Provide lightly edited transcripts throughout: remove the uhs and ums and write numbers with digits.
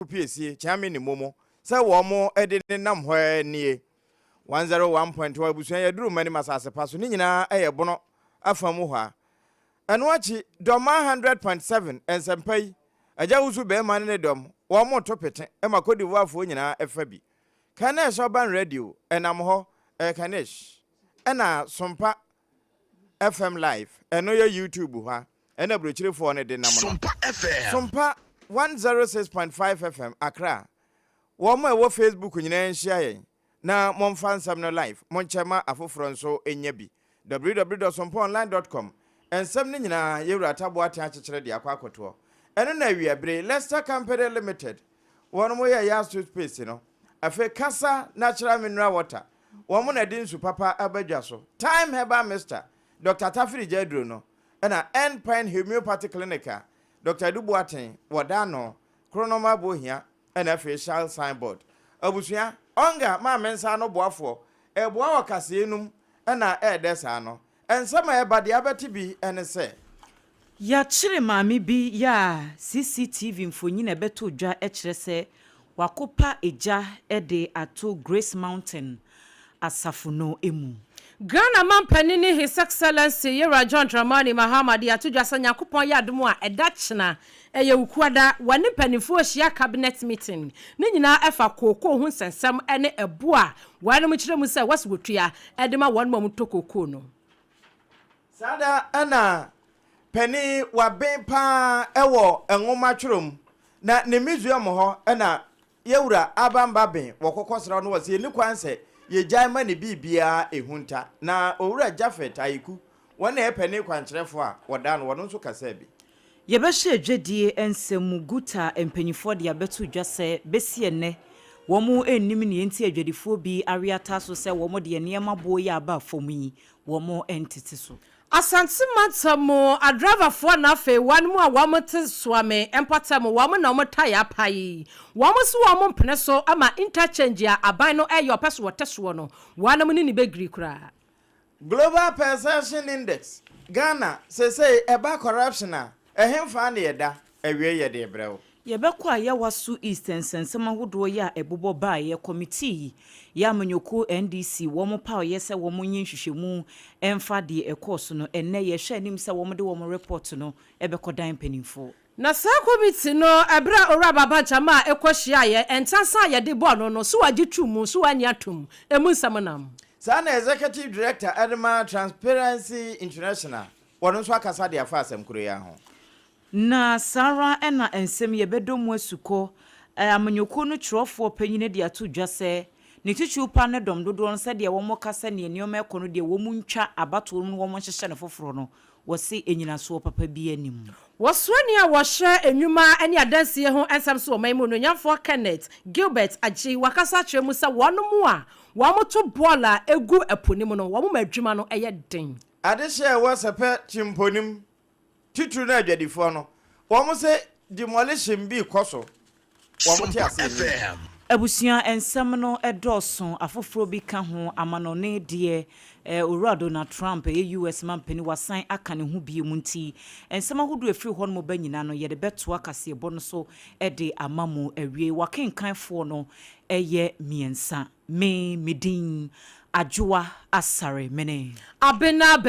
PSC chami ni momo se wo mo ede ne nam hɔ nie 101.1 abusuan ya duru mani masase paso ni nyina eye bono afamu hɔ a eno achi doma 100.7 ensempai aja usu be man ne dom wo mo to pete e makodi wafo nyina efa bi Kanesh Urban Radio enam hɔ Kanesh ena SOMPA FM live eno ya YouTube ha ena brochirefo ne de nam no SOMPA FM SOMPA 106.5 FM Accra Woma ewo Facebook nyina nhia yen na momfa nsam no live monchema afoforo nso enya bi www.sompaonline.com ensam ne nyina yewura tabo ate akekere de akwakoto eno na wiabre Leicester Company Limited wono mo ya yasu space no afi kasa natural mineral water womo na din su papa abadwa so time heba Mr. Dr. Tafiri Jedro no ena Endpine Homeopathic Clinic Dr. ADWOA Wadano Chronoma Bohia and a facial signboard. Abusia, onga ma mensa no boafo, e boa wakase enum na e desano. And some everybody abati bi and say. Ya chire maami bi ya CCTV mfonyina beto dwa e kire se wakopa eja e de ato Grace Mountain asafuno emu. Ghana Mampanini His Excellency Yera John Dramani Mahamadi atudwasa Nyankopon yadom a edachna eye ukuada wane panifo ohia cabinet meeting ne nyina efa kokoo hu nsensem ene ebo a wane mu kire mu se waswotua edema wane mu tokoko no sada ana pani waben pa ewo enwoma tworom na ne museum ho ena yewura abamba ben wokokosra no wase ni kwanse ye jaima ne bibia ehunta na owura Jafet ayiku wona epene kwankyerefo a woda no wono nso kasa bi ye be hye dwedie ensemu guta empanyifo de abeto dwase besie ne womo ennim ne enti adwadifo bi areata so se womo de niema boye aba fomu womo entiti so Asante matamo a driver for na fe one mu a wamte swame empatamo wam na omtaya pai wam so wam mpene so ama interchange a aban no eyo peso woteso no wanam ni begri kura Global Perception Index Ghana say eba corruption a ehemfa na yeda awie yede brew Yebekwa ya wasu Eastern sensema hodo ya ebobo ba ye committee ya manyoko NDC womo pa yese womo nyinhwehwemu emfa de ekoso no enne ye hwe anim se womo de womo report no ebekodan panimfo na sa committee no ebra ora baba jama ekohia ye entansa ye de bo no so wagitum so wanyatum emu nsamonam Sana Executive Director Adema Transparency International wono so akasa de afa asem kuro ya ho na Sara ena ensem yebedomu asuko amanyoko no trofo panyine de ato dwase ne tichupa ne dom dodo nse de wo mokasa ne enioma ekono de wo muntwa abato no wo monhyehye ne foforo no wose enyina so papa bi anim Waswani a washe enwuma ene adanse ho ensam so oman mu no nyamfo Kenneth Gilbert Aji wakasa kire mu se wono mu a wamoto bola egu eponim no wo madwuma no eye den adehye wasepe chimponim titru na adwadifo no wo se demolition bi koso wo ti ase abusia ensam no edoso afoforo bi ka ho amanone de Donald Trump US man peni wasan aka ne ho bie munti ensam ahodo efiri ho no banyina no yede beto akase ebo no so de amamu awie wakenkanfo no eye miensa medin ADWOA ASARE ABENA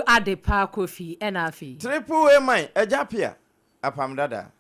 ADEPA Kofi enafi triple A mine ejapia APAM DADAA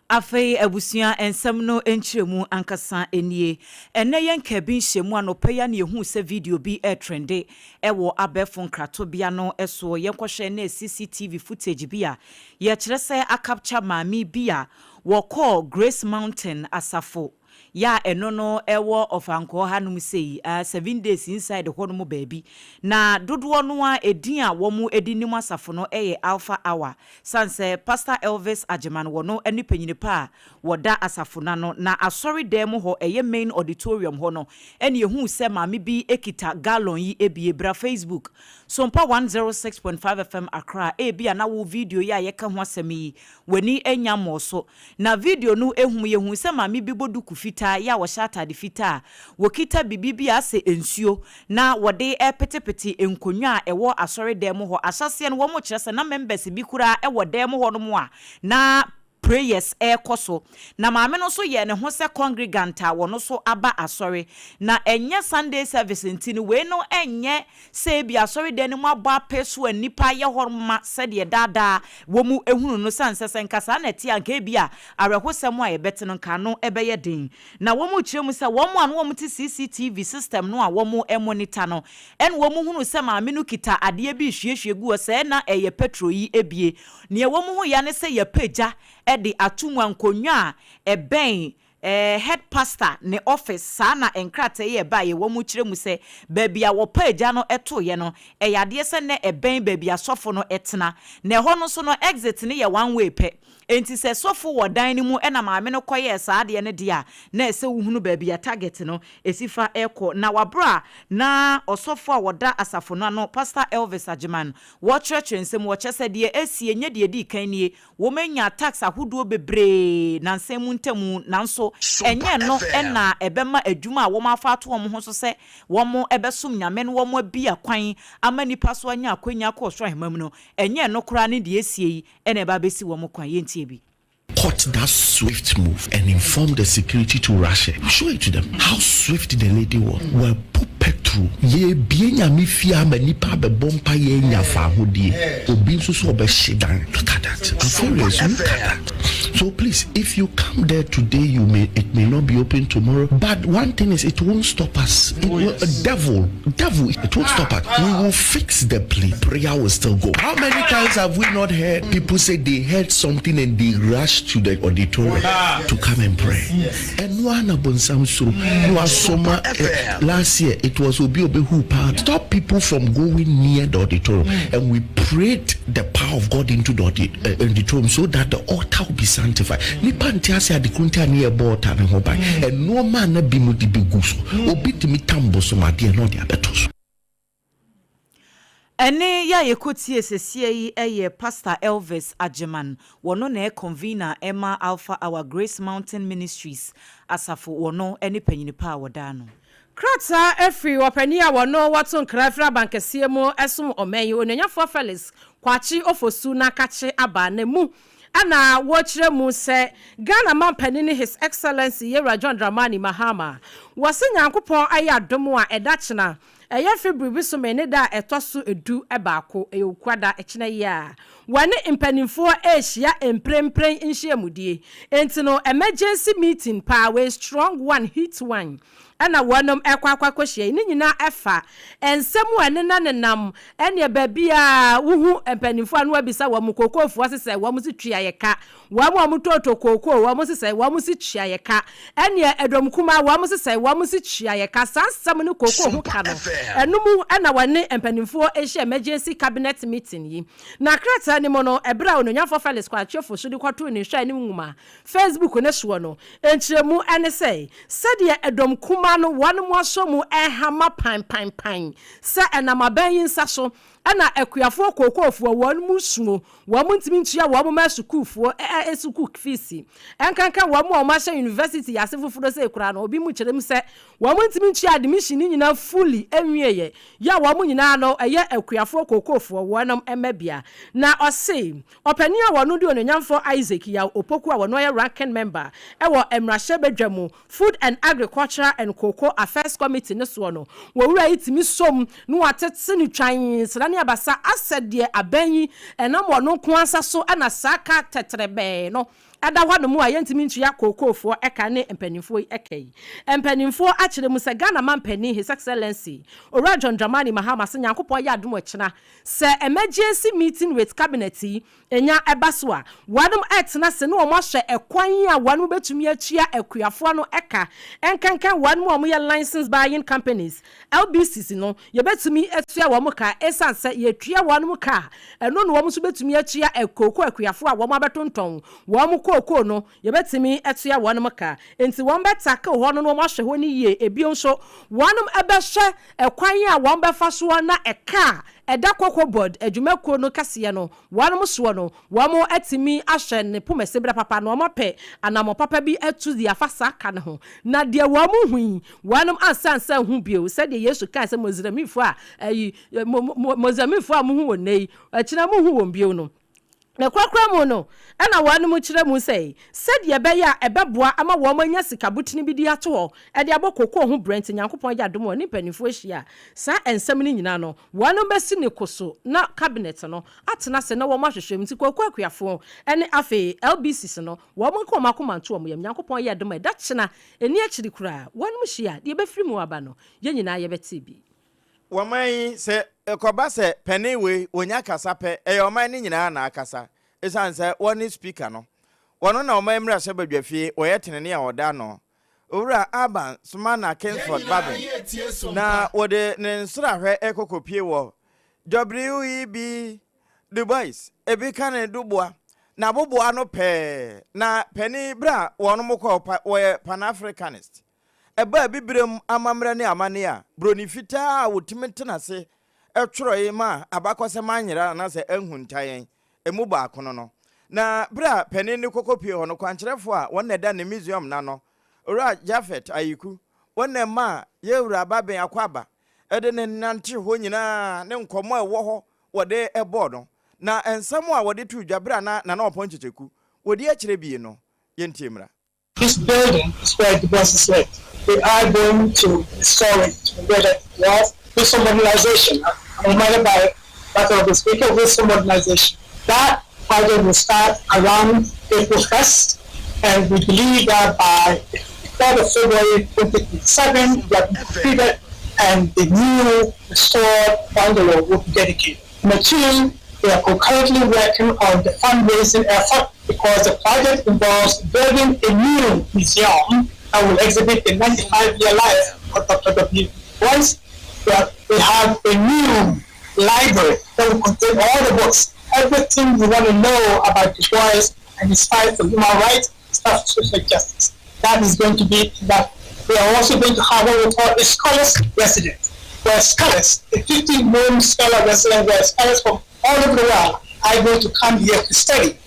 Afei abusia ensem no enchiremu ankasa enie ene yenka bi nhemu anopeya ne ehu se video bi trende ewo abefo nkrato bia no eso yenkohwe na CCTV footage bia ye kire se a capture maami bia wo call Grace Mountain asafo ya eno no ewo ofanko hanum sei 7 days inside the hono baby na dodo no a edin a wo mu edinim asafo no eye Alpha Hour sanse Pastor Elvis Ajeman wo no ani panyine pa woda asafo na asori dem ho eye main auditorium ho no ene ehu se maami bi ekita gallon yi ebie bra Facebook SOMPA 106.5 FM Accra ebia na wo video ya yeka ho asemi wani enya mo so na video no ehu ye hu se maami bi bodu kufita fitaa ya wo shata de fitaa wo kita bibibia se ensuo na wode petepete enkonwa ewo asori dem ho asase no wo mo kire se na members bi kura ewo dem ho no mo a na prayers koso na maame no so ye ne ho se congregant a wono so aba asori na enye Sunday service ntini we no enye se bi asori de ne mo aba peso anipa ye horma se de dada wo mu ehunu no sansese nkasa na ti anka bia arehosem a ye bete no nka no ebeye den na wo mu kire mu se wo mu an wo mu ti CCTV system no a wo mu monitor no en wo mu hunu se maame no kita ade bi hwiehwie gu se na eye petrol yi ebie ne wo mu hu ya ne se ye pagya edi atumwa nkonwa eben head pastor ne office sana enkrate ye ba ye wo mu kire mu se babia wo pagya no eto ye no eyade se ne eben babia sofo no etena ne ho no so no exit ne ye one way pe enti se sofo wo dan ni mu ena maame no koye sa ade ne dia na ese wuhunu babia target no esifa eko na wabra na osofo a woda asafo no pastor Elvis Ajiman wo church nsem wo chese de esie nye de di kan nie wo manya tax ahodo bebre na nsem ntemu nanso enye no ena ebema adwuma a wo mafa to wo ho so se wo mo ebesom nyame no wo mo bia kwan amani paso anya akwanya ko so ahemam no enye no kora ne de esie yi ena eba besi wo mo kwan yenti ebi. Caught that swift move and informed the security to rush it. Show it to them how swift the lady was. Well, put petrol. Ye bienya mi fia ma nipa be bompa ye nya fa hodi. Obi nso so be shedan. Look at that. I'm serious. Look at that. So please, if you come there today, it may not be open tomorrow. But one thing is, it won't stop us. Devil, it won't stop us. We will fix the place. Prayer will still go. How many times have we not heard people say they heard something and they rush to the auditorium to come and pray? Yes. And last year it was Obi who powered stop people from going near the auditorium, and we prayed the power of God into the auditorium so that the altar will be sanctified. And no man be multi-biguso Obi timi tambo so my dear no dia betos. Ene ya yekoti esesie yi eye Pastor Elvis Ajiman wono na convener Emma Alpha Our Grace Mountain Ministries asafo wono ene panyini pa wodano Krata efri wapani a wono wato nkrafra bankesie mu esum omenyi onanyafo Felix kwachi ofosu na kache aba na mu ana wochire mu se Ghana mampanini His Excellency Yera John Dramani Mahama wase nyankopon ayadomo a edachena eye February biso mene da etoso edu ebaako eyukwada echina ya wane impanimfo ehia emprempren nhyiamudie enti no emergency meeting power strong one hit one ana wonom ekwakwa kwahye ni nyina efa ensemu ene na nenam ene babia wuhu empanimfo anu abisa wo mukokofo asese wo musi twia yeka wo mutoto koko wo musi sai wo musi twia yeka ene edomkuma wo musi sai wo musi twia yeka sansam ne koko ho ka no enumu ana wane empanimfo ehia emergency cabinet meeting yi na krata ni mo no ebra ononyafo Felix kwachefo so di kwato ni hwa ni nwuma Facebook ne so no enchiremu ene sei sede edomkuma no one more so mu ehama pan se enamaban yinsa so ana akuafo kokofo won mu sumo wo mu ntimi ntua wo mu masukufo esuku fisi enkanka wo mu omasha university yasefufuro se ekura no obi mu kyerem se wo mu ntimi ntua admission nyina fully enwieye ya wo mu nyina no eye akuafo kokofo wonam emabia na ose opani a wono di ononyamfo Isaac ya opoku a wono ye ranking member ewo emrahye bedwamu Food and Agriculture and Cocoa Affairs Committee ne so no wo wura itimi som no atetse ni twan abasa asede abanyi enam wono ko ansa so ana saka tetrebe no ada hwanu mu ayentimi ntua kokofo eka ne empanimfo ekai empanimfo akire mu se Ghana mampani His Excellency Ora John Dramani Mahama se nyankopon ya adom akina se emergency meeting with cabinet enya ebaso a wadom etna se no mo hwe ekwan a wanu betumi atua akuafo no eka enkankan wanu mo ye license buying companies LBCs no ye betumi atua wo mo ka esanse ye tua wanu mo ka eno no wo mo so betumi atua ekoko akuafo a wo mo abetonton wo mo koko no yebetimi etua wonom ka enti won betake ho no mo ahwe ho ni ye ebio nso wonom ebehwe ekwan a won befa so na eka eda kokko board adwumakuo no kase no wonom so no womo atimi ahwe ne pomesebra papa no mo pe anamo papa bi atu dia fasa ka ne ho na de womo hui wonom ansansa hu bio se de Yesu kan se mozamifo a mozamifo a mo hu wonei akina mo hu won bio no na kwakra mu no na wanu mu kire mu sei said ye be ya ebeboa ama wo manya sika butini bi di ato ho e de abokoko ho brent nyankopon ya dom oni panifo ahia sa ensem ni nyina no wanu besi ne koso na cabinet no atena se na wo mahwehwem ti kwakuafo ene afi LBC no wo mo ko makoma nto wo yam nyankopon ya dom da kyena eni akiri kura wanu mu hia de be firi mu aba no ye nyina ye beti bi Wamai se ekoba se peniwe onya kasa pe oman ni nyina na akasa esan se woni speaker no wono na oman mra se badwafie oyetene a oda no owura aban suma na Kingsford Babin na wode ne nsra hwe ekokopie wo WEB Dubois ebi kan duboa na boboa no pe na peni bra wono mokọ Pan-Africanist eba bibirem amamre ne amane a broni fita wotimetena se etworoye ma abakose manyera na se ehuntayen emu ba akono no na bra peni ne kokopie ho no kwankyerefo a wonne da ne museum na no ora Jafet Ayiku wonne ma yewura baben akwaba ede ne nante ho nyina ne nkomo ewo ho wode ebo no na ensam a wode tu dwabra na oponchecheku wodi akire bie no yentimra. This building is where the boss is left. We are going to restore it to get it with some modernization. I'm reminded by that of the speaker with some modernization. That project will start around April 1st, and we believe that by the 3rd of February 2027, we are completed and the new restored bungalow will be dedicated. Number two, we are concurrently working on the fundraising effort because the project involves building a new museum that will exhibit the 95-year life of Dr. W. Once we have a new library that will contain all the books, everything you want to know about Du Bois and his fight for human rights, stuff for social justice. That is going to be that. We are also going to have what we call a scholars residence, where scholars, a 15-room scholar residence, where scholars from all over the world are going to come here to study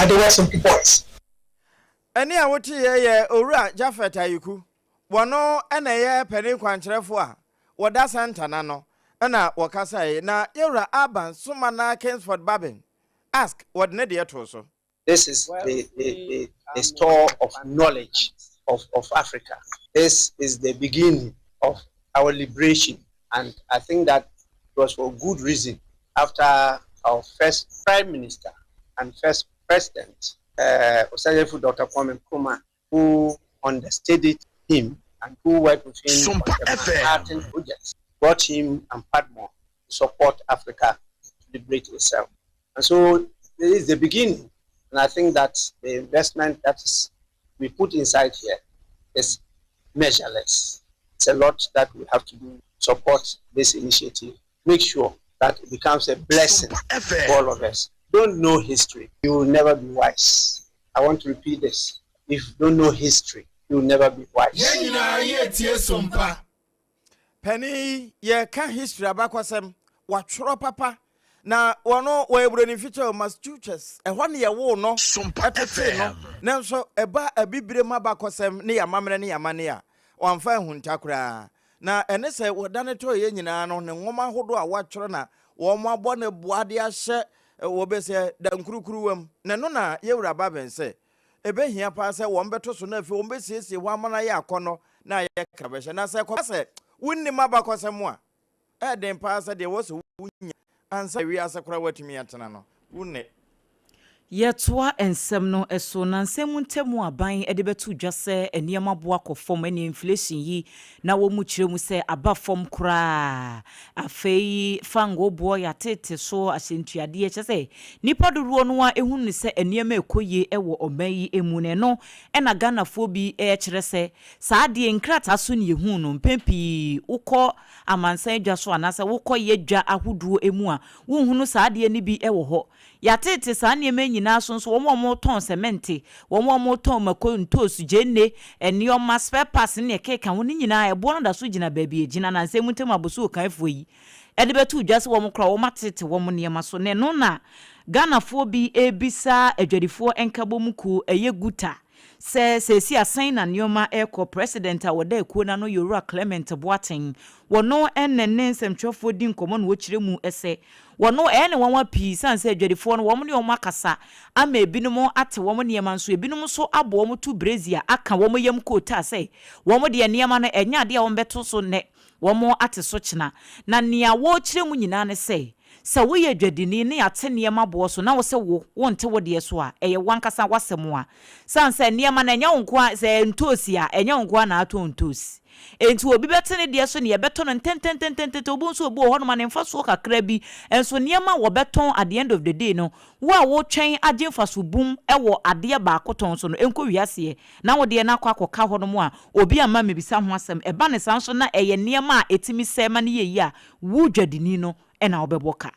the works of Du Bois. Ani a woti ye owura Jafet Ayiku wono ena ye peni kwankyerefo a woda center na no ena wakasa na yewura aban suma na Kingsford Babin ask what ne de to so. This is the store of knowledge of Africa. This is the beginning of our liberation, and I think that it was for good reason. After our first Prime Minister and first President, Osajefu Dr. Kwame Nkrumah, who understudied him and who worked with him on the Manhattan projects, brought him and Padmore to support Africa to liberate itself. And so this is the beginning. And I think that the investment that we put inside here is measureless. It's a lot that we have to do, support this initiative, make sure that it becomes a blessing for all of us. Don't know history, you will never be wise. I want to repeat this. If you don't know history, you will never be wise. Penny, ye can history abakwasem, watchro papa. Na wono we broni feature Massachusetts e hwane ye wo no SOMPA FM na nso eba abibire mabakosem ne yamamre ne yamane a wamfa hunta kura na ene se wodane to ye nyina no ne ngoma hodo a watworo na wo mo abo ne boade ahye wo be se dankurukuruwam ne no na yewura baben se ebe hia pa se wo mbeto so na afi wo be siesie wo amana ye akono na ye kabehye na se ko se wunni mabakosem a e den pa se de wo so wunya ansa wi asakura watumi atena no wunne yetoa ensem no eso na nsem ntemu aban ede betu dwase eniema boa kofom eni inflation yi na wo mu kire mu se aba fom kura afei fango boy atete so asentuade ye chese nipa doruo no a ehunu se eniema ekoye ewo omayi emune no ena ganafo bi kire se saade nkrata so ne ehunu no mpempi ukọ amansan dwa so anase wukọ ye dwa ahoduo emu a wo hunu saade ni bi ewo ho yatete saa nneɛma nyinaa so wɔn ton cement wɔn ton makontos genne enioma spare parts ne keka wɔn nyinaa ɛboɔ no da so gyina baabi gyina na nsɛm ntem aboso kanfo yi ɛde betu dwase wɔn kora wɔn atete wɔn nneɛma so ne no na Ghana fo bi ebisa adwadifo enkabomuku eye guta se si asan na nneɛma ɛkɔ president a wɔda ekuo na no Yorua Clement Boateng wɔno ennenne nsɛmtwɛfo di nkɔmɔ no wɔkyerɛ mu ɛsɛ wɔno ɛne wɔn wa pii sanse adwadifo no wɔn ne wɔn akasa ama ebinom ate wɔn nneɛma nso ebinom so abo wɔn tu Brazil aka wɔn yam kota sɛ wɔn de nneɛma no ɛnya ade a wɔn bɛto so ne wɔn ate so kyena na nea wɔkyerɛ mu nyinaa ne sɛ wo ye dwadini ne ate nneɛma bo so na wo se wo nte wo de so a ɛyɛ wankasa wasɛm a sanse nneɛma na nya wonko a sɛ ntosi a enya wonko a na ato ntosi enti obi bɛte ne de so ne yɛbɛtɔ no ntentententente obo nso obo hɔ no ma ne mfa so kakra bi enso nneɛma wo bɛtɔn at the end of the day no wo a wo twɛn agye mfa so bum ɛwɔ ade ba akotɔn so no enko wiase na wo de na akɔka hɔ no mu a obi ama mebisa ho asɛm ɛba ne san so na ɛyɛ nneɛma a etimi sɛma ne yɛ yi a wo dwadini no ɛna obeboka.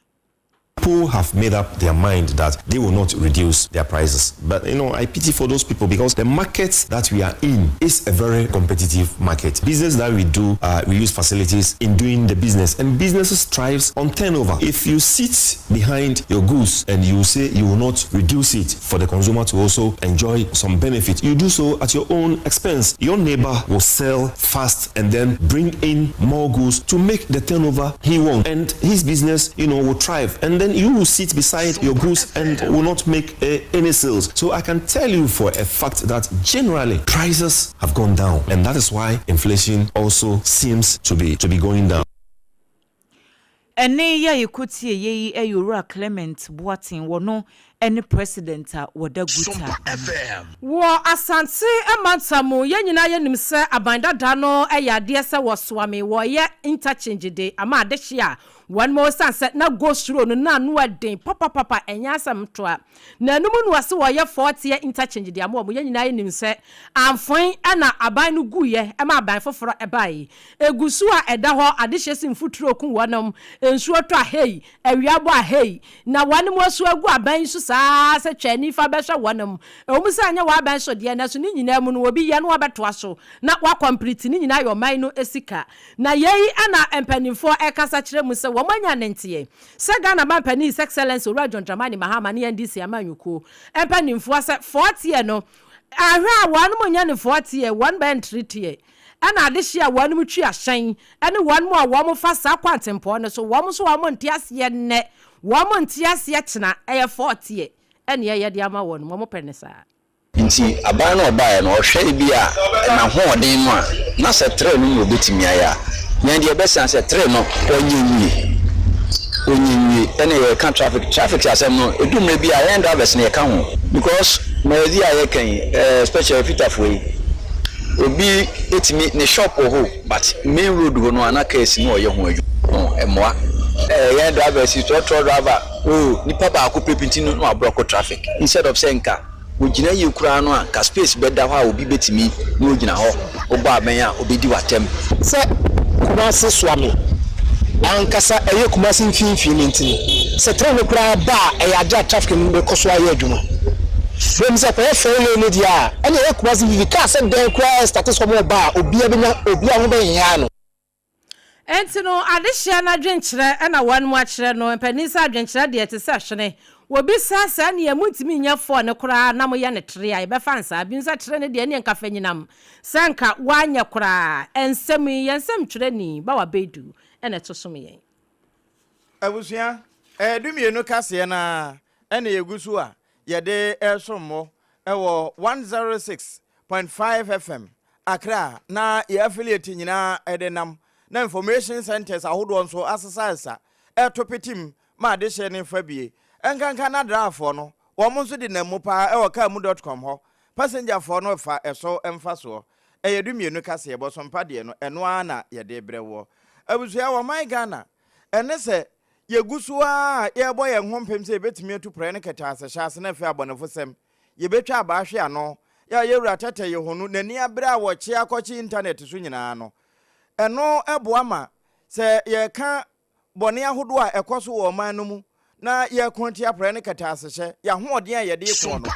People have made up their mind that they will not reduce their prices. But, I pity for those people because the market that we are in is a very competitive market. Business that we do, we use facilities in doing the business. And businesses thrives on turnover. If you sit behind your goods and you say you will not reduce it for the consumer to also enjoy some benefit, you do so at your own expense. Your neighbor will sell fast and then bring in more goods to make the turnover he wants. And his business, will thrive. And then you will sit beside your goods and will not make any sales. So I can tell you for a fact that generally prices have gone down, and that is why inflation also seems to be going down. Ene ya yekutie ye Yorua Clement Boateng wono ene president a woda guta wo asante emantamu ye nyina ye nim se abandada no eyade se wo soame wo ye interchange de ama adehye a one more sunset na go through no na no aden papa enya asam to a na numu no wase wo ye 40 interchange de ama mo ye nyina ye nim se amfon na aban no guye ema aban foforo ebai egusu a eda ho adehye simfuturo ku wonom ensuo to a hey awiabo a hey na one more so agu aban so saa se twani fa be hwe wonom omu se anya wa aban so de na so ni nyina mu no obi ye no abeto aso na wa complete ni nyina yo man no esika na yei ana empanimfo ekasa kire mu se womanya nentiye se Ghana mampani His Excellency John Dramani Mahama ne NDC amanyuko empanimfo ase 40 no ahwa wanu monya ne 40 one band treaty ana adehye a wanu mutwi ahyen ene wanu a wo mo fa sa kwantempo ne so wo mo so wo mo ntiase ne wo mo ntiase kyena eye 40 ene ye de ama wonu mo penesa nti aban no obae no ohwe bi a na hoden no a na se tre no mo betimi aya nya de besan se tre no onyi ene ye kan traffic asem no edumre bi a end drivers ne ka ho because mezi a ye kan special fitter for obi etimi ne shop ho but main road go no anaka esi no ye ho aju emoa ye drivers to driver nipa ba ko pepinti no abroko traffic instead of saying ka ogina ye kura no a ka space beda ho a obi betimi no ogina ho oba aben a obedi watem se kumase swami ankasa eye kumase mfinfini ntini se train kura ba eyaja traffic no koso aye adwuma dem se ko fele ne dia ene eye kumase vivi ka se den kura status ko ba obi a ho ben ya no entino adehye na dwenkyere na wan mu akyere no mpanisa adwenkyere de ete se hwene wobi sasa ne yamutimi nya fo ne kura na mo ye ne tere a be fansa bi nsa tere ne de ne nka fanyinam sanka wanya kura ensem yensem twere ni ba wa bedu ene to som yen abusua dumienu kase na ene yegusu a ye de esommo ewo 106.5 FM Accra na ye affiliate nyina edenam na information centers ahodo nso asesa etopitim ma de hye ne fabie enkanka na drafo no wo mo nso de namu pa ewokamu.com ho passenger for no fa eso emfaso eyedumienu kase ebo SOMPA de no eno ana ye de brewo abusua wo my Ghana ene se yegusu a ye boye hompem se betimi atu pre ne keta asehase na fe abonefosem ye betwa abaahwe ano ya yewura tete ye honu nani abra wo chi akochi internet so nyina no eno eboama se ye ka bone ahodo a ekoso wo man no mu na ye konti apre ne kata asehye ya hoɔden a ye de ko no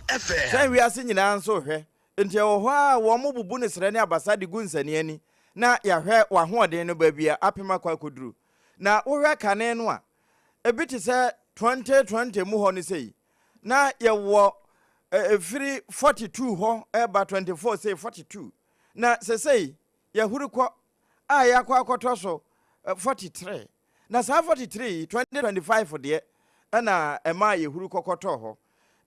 san wiase nyina nso hwɛ nti wo ho a wo mo bubu ne sere ne abasa de gu nsani ani na ya hwɛ wa hoɔden no baabia apema kwa koduru na wo hwɛ kane no a ebiti sɛ 2020 mu hɔ ne sei na ye wo efiri 42 hɔ eba 24 say 42 na sesei ya hurukɔ a ya kwa akɔtɔ so 43 na saa 43 2025 de na ema ye hurukɔ kɔtɔ hɔ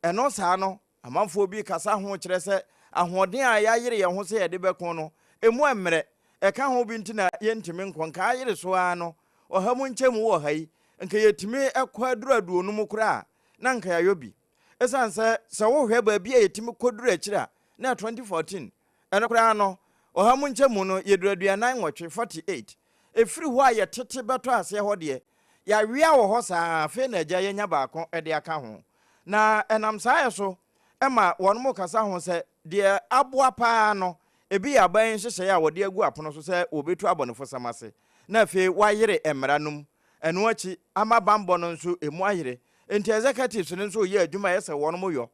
ɛno saa no amanfo bi kasa ho kyerɛ sɛ ahoɔden a ya yere ye ho sɛ ye de bɛko no emu emre ɛka ho bi ntina ye ntimi nkonka yere so a no ɔha mu nkyɛmu wɔ ha yi nka yetimi ɛkɔ aduradu no mu kura na nka ya yobi esan sɛ wo hwɛ ba bi a yetimi koduru akyira na 2014 ɛno kura no ɔha mu nkyɛmu no yeduraduanan wɔtwe 48 efiri ho a yɛtete bɛtɔ ase hɔ de ya wia wɔ hɔ saa fe na agya yenya baako ɛde aka ho na ɛnam saa so ɛma wɔn mo kasa ho sɛ de aboa paa no ebi ya ban hyehyɛ a wɔde agu apono so sɛ obetu abɔnefo samase na fe wayere emranum ɛno akyi ama bambɔ no nso emu ayere enti executives no nso yɛ adwuma yɛ sɛ wɔn mo yɔ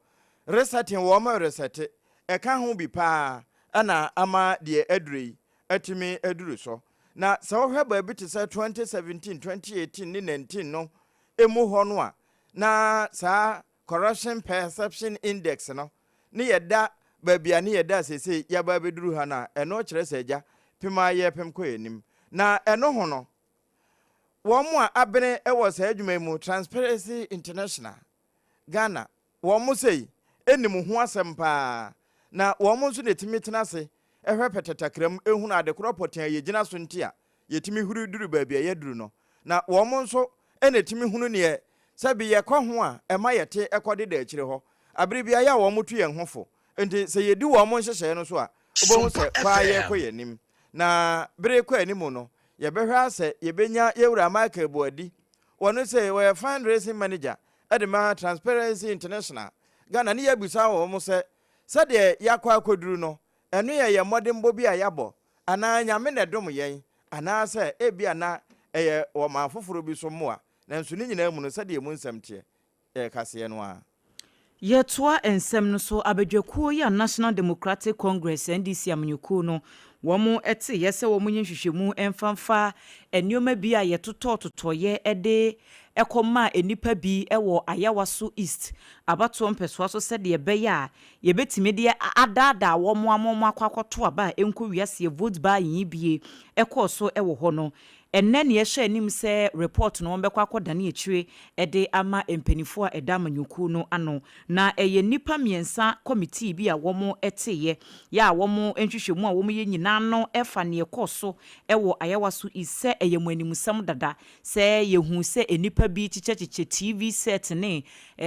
resetting wɔn mo resete ɛka ho bi paa ana ama de adurei atimi aduru so na sɛ wohwɛ ba bi te sɛ 2017 2018 ne 19 no emu hɔ no a na saa corruption perception index no ne yɛda baabia ne yɛda sese yɛba beduru ha na ɛno kyerɛ sɛ agya pema yɛ pem kɔ anim na ɛno ho no wɔn mo a abene ɛwɔ saa adwuma mu Transparency International Ghana wɔn mo sei enim ho asɛm paa na wɔn mo nso netimi tena se ehwe petetakram ehunu adekoro poten yegyina so ntia yetimi huru duru baabia yɛduru no na wɔn mo nso enetimi hunu ne sɛbi yɛkɔ ho a ɛma yɛte ɛkɔde da akyire hɔ abere bia ya wɔn mo tu yɛn hofo enti sɛ yedi wɔn mo nhyehyɛ no so a obo sɛ kwa yɛkɔ yɛnim na bere kɔ anim no yɛbɛhwɛ asɛ yɛbenya yɛwura Michael Boadi wɔno sɛ wɔyɛ fundraising manager edema Transparency International Ghana ne yɛbusa wɔn mo sɛ sɛdeɛ yakɔ akɔduru no ɛno yɛ mmɔdembo bi a yabɔ ana nyame na dom yɛn ana sɛ ebi ana ɛyɛ wɔ ma foforo bi so mmoa nanso ne nyina mu no sɛdeɛ mu nsɛm teɛ kaseɛ no a yɛtoa ensɛm no so abadwakuo ya National Democratic Congress NDC amanyukuo no wɔn ɛte yɛsɛ wɔn nyɛ hwehwɛmu ɛmfamfa ennioma bi a yɛtotɔtotɔyɛ ɛde ɛkɔma enipa bi ɛwɔ Ayawaso East abato mpɛsoa so sɛdeɛ bɛyɛ a yɛbɛtumi de adaadaa wɔn amoma akɔkɔto aba a ɛnkɔ wiase vote buy yi bie ɛkɔ so ɛwɔ hɔ no ɛnɛ ne yɛhwɛ anim sɛ report no wɔn bɛkɔ akɔdane akyire ɛde ama mpanifo a ɛda amanyukuo no ano na ɛyɛ nipa mmiɛnsa committee bi a wɔn ɛteyɛ yɛ a wɔn nhwehwɛmu a wɔn yɛ nyinaa no ɛfa ne ɛkɔ so ɛwɔ Ayawaso East sɛ ɛyɛ mu animsɛm dada sɛ yɛhu sɛ enipa bi kyekyɛkyekyɛ TV set ne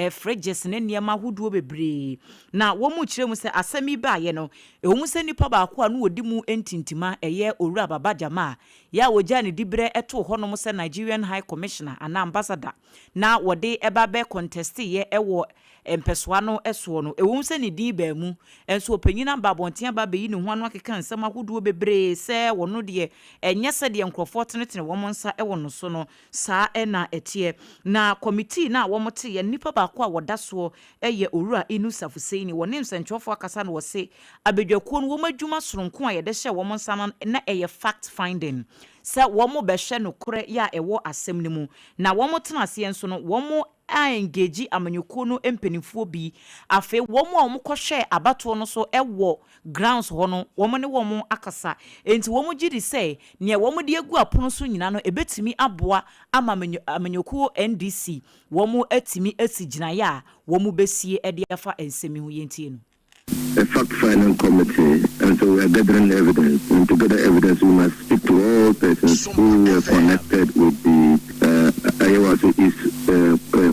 fridges ne nneɛma ahodoɔ bebree na wɔn mu kyerɛ mu sɛ asɛm yi baayɛ no ɛwɔ mu sɛ nipa baako a no wɔdi mu ntintima ɛyɛ owura baba jama yɛ a wɔgya ne dibrɛ ɛto hɔ no mo sɛ Nigerian High Commissioner ana ambassador na wɔde ɛba bɛ contest yɛ ɛwɔ mpɛsoa no ɛsoɔ no ɛwɔ mu sɛ ne di ba mu ɛnso opanyina babɔnten ba bɛyi ne ho ano akeka nsɛm ahodoɔ bebree sɛ wɔno deɛ ɛnyɛ sɛ deɛ nkrɔfoɔ tenetene wɔn nsa ɛwɔ no so no saa ɛna ɛteɛ na committee na wɔn te yɛ nipa baako a wɔda soɔ ɛyɛ owura inu safuseini wɔne nsɛntwerɛfoɔ akasa no wɔse abadwakuo no wɔn adwuma soronko a yɛde hyɛ wɔn nsa no na ɛyɛ fact finding sɛ wɔn bɛhwɛ no korɛ yɛ a ɛwɔ asɛm no mu na wɔn tena aseɛ nso no wɔn a engage amanyukuo no mpanimfoɔ bi afei wɔn a wɔn kɔhwɛ abatoɔ no so ɛwɔ grounds hɔ no wɔn ne wɔn akasa enti wɔn gye di sɛ nea wɔn de agu apono so nyina no ebetumi aboa ama amanyukuo NDC wɔn atimi asi gyinaeɛ a wɔn bɛsie ɛde afa nsɛm ho yɛntie no. A fact-finding committee, and so we are gathering evidence. And to gather evidence, we must speak to all persons who were connected with the Ayawaso East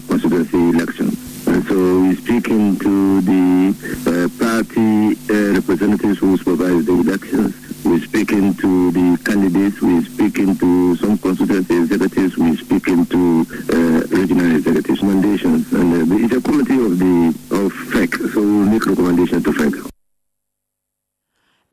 constituency election. And so we're speaking to the party representatives who supervise the elections. We're speaking to the candidates. We're speaking to some constituency executives. We're speaking to regional executives. Recommendations, and it's a committee of FEC, so we'll make recommendations to FEC.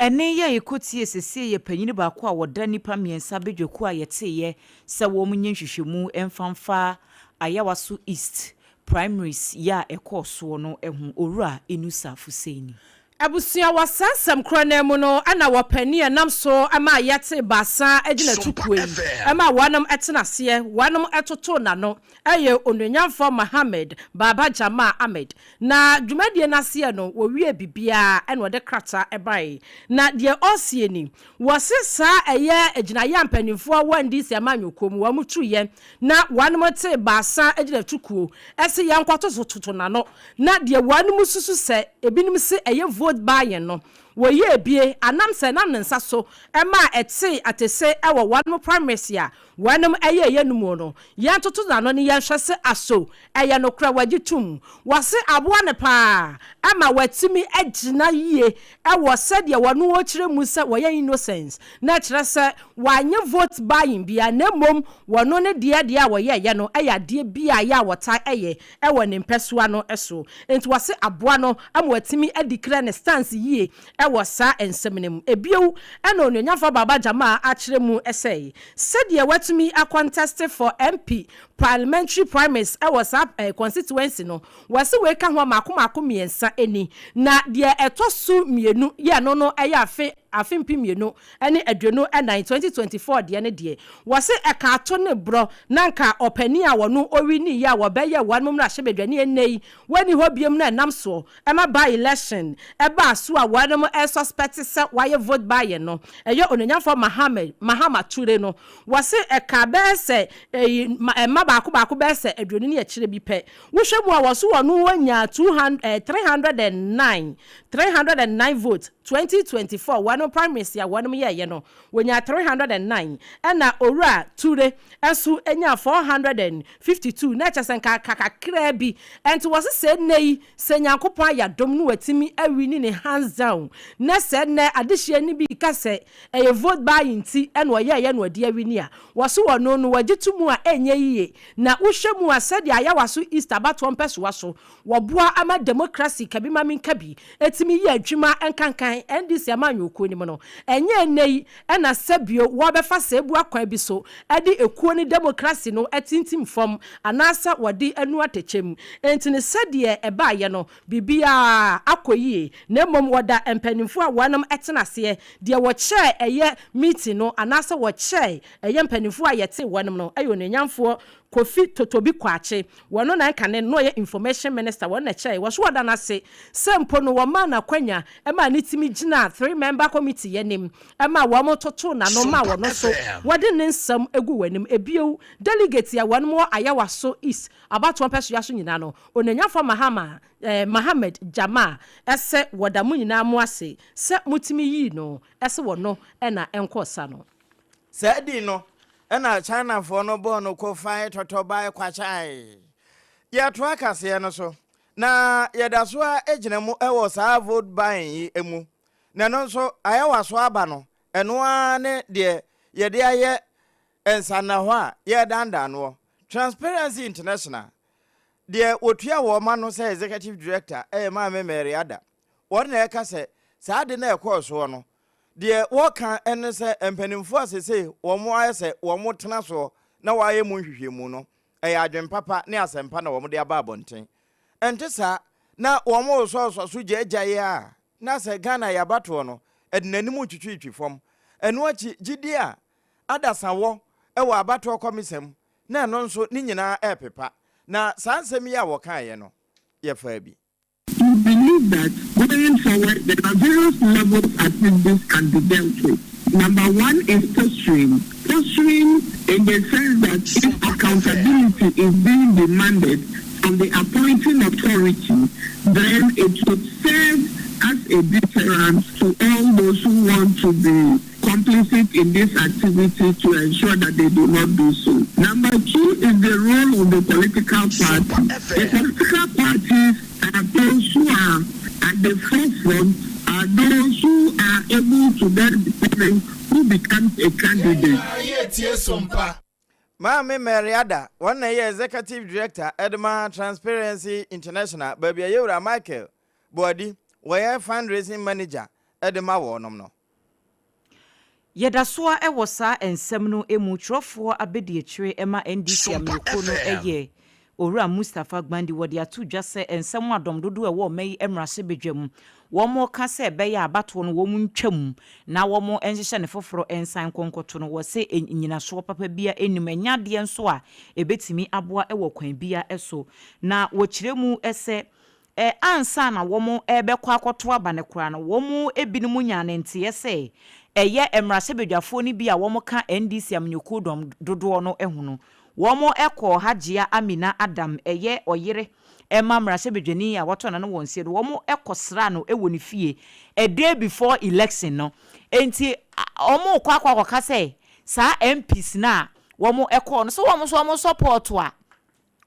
Ene ya ekotie sese ye panyini baako a woda nipa miensa bedweku a yeteye se wo munye hwehwemu emfamfa Ayawaso East primaries ya ekoso no ehu owura Enusa Fuseni. Abusia wasansam krona mu no ana wapani enam so ama yate basa agina tukwe ama wanam etenase wanam etoto na no eye onwanyamfo Mohammed Baba Jama Ahmed na dwumadie nase no wo wie bibia ene wode krata ebai na de osie ni wasesa eye agina ya mpanimfo wandi si amanyokom wa mutuye na wanam te basa agina tukuo ese yankwato so toto na no na de wanam susu se ebinim se eye vote buying no wo ye bie anam se nam nsa so ema ete atese ewo one primacy a wanam eye yenumu no yantoto na no ne yanhwese aso eye no kra wagitum wase aboa ne pa ama watimi agina yie ewo sede wonu wo kire mu se wo ye innocence na kire se wanye vote buying bia na mom wono ne de a wo ye no eye de bia ya wota eye ewo ne mpesua no eso enti wase aboa no ama watimi adikra ne stance yie wasa ensemnem ebiew ena onyanfa Baba Jama akire mu essay said ye watumi a contest for MP parliamentary primaries wasa constituency no wase we ka ho makomako miensa eni na de etosu mienu ye no no eya afimpi mienu ene aduonu ena 2024 de ne de wase eka ato ne bro nanka opani a wono owini ya wo beye wanum na hyebedwane enei wani ho biem na namso ema by election eba so a wanum suspect se why vote buy no eyo onyanfo Mahama Ture no wase eka be se ema baako be se aduonu ne akire bi pe wo hwemu a woso wono wanya 309 votes 2024 one primaries ya one ye no wanya 309 ena owura Ture enso enya 452 na chesenka kakakra bi enti wose se nei se nyankopon ya dom no watimi awini ne hands down na se ne adehye ni bi ka se eye vote buying ti ena oye no ade awini a wose wono no wagitumu a enye yiye na wohwemu a se de ayawaso East abato mpeso waso woboa ama democracy kabima min kabi etimi yi adwuma enkankan NDC amanyoko ni no enye nei ena sebio wo befa sebu akwan bi so ade ekuo ni democracy no etintim fom anasa wodi anu atechem entini sede eba ye no bibia akoyie na mom woda empanimfo a wanam etenase de wo che eye meeting no anasa wo che eye empanimfo a yete wanam no ayo nyamfo Kofi Totobi Kwache wono na kane no ye information minister wona chai wo so woda na se sempo no wo ma na kwanya ema ni timi gina 3-member committee yenim ema wo mo toto na no ma wono so wode ne nsam egu wanim ebiew delegate ya wono mo ayawaso East about one person yaso nyina no onanyafo Mohammed Jama ese woda mu nyina mo ase se mutimi yi no ese wono ena enkosa no se di no ena China for no bono ko fai totobai kwachai ya to akase no so na yedaso a egina mu ewo sa vote buying emu na no so ayawaso aba no eno a ne de yede aye ensana ho a yedanda no Transparency International de otua wo ma no say executive director ma Mary Ada won na ekase sa de na ekoso no de wo kan ene se empanimfo asese wo mo ayese wo mo tena so na wa ye mu nhwehwemu no adwen papa ne asempa na wo mo de aba abonten ente sa na wo mo so jejaye a na se Ghana ya bato no edinanimu twitwitwi fom eno achi gidi a adasawo ewo abato komisem na no nso ni nyina epepa na sansem ya wo kan ye no ye fa bi. We believe that going forward, there are various levels at which this can be dealt with. Number one is posturing. Posturing in the sense that if accountability is being demanded from the appointing authority, then it should serve as a deterrent to all those who want to be complicit in this activity to ensure that they do not do so. Number two is the role of the political parties. The political parties are those who are at the forefront, are those who are able to then determine who becomes a candidate. Ma'am Mary Ada, one year executive director, Edma Transparency International, Baby Ayura Michael, Body, where fundraising manager, Edma Wonomno. Yedasoa was sa ensem no emu trofo abedi etwe ema NDC ameko no eye Owura Mustafa Gbandi wodi atu dwa se ensem adom dodo e wo mai emrase bedwam womo ka se be ya abato no womu ntwam na womo enhye ne foforo ensan konkoto no wo se nyina so papa bia enim anyade enso a ebetimi aboa e wo kwan bia eso na wo kiremu ese ansa na womo ebekwa akoto aba ne kura no womo ebinumu nyane ntie se eye emrase bedwafo ni bia womo ka NDC amnyoku dom dodo no ehunu womo eko Hajia Amina Adam eye oyere Emma Mrase bedwani a wato na no wonsie do womo eko sra no ewo ni fie a day before election no enti omo kwa ka say sa MPs na womo eko no so womo support wa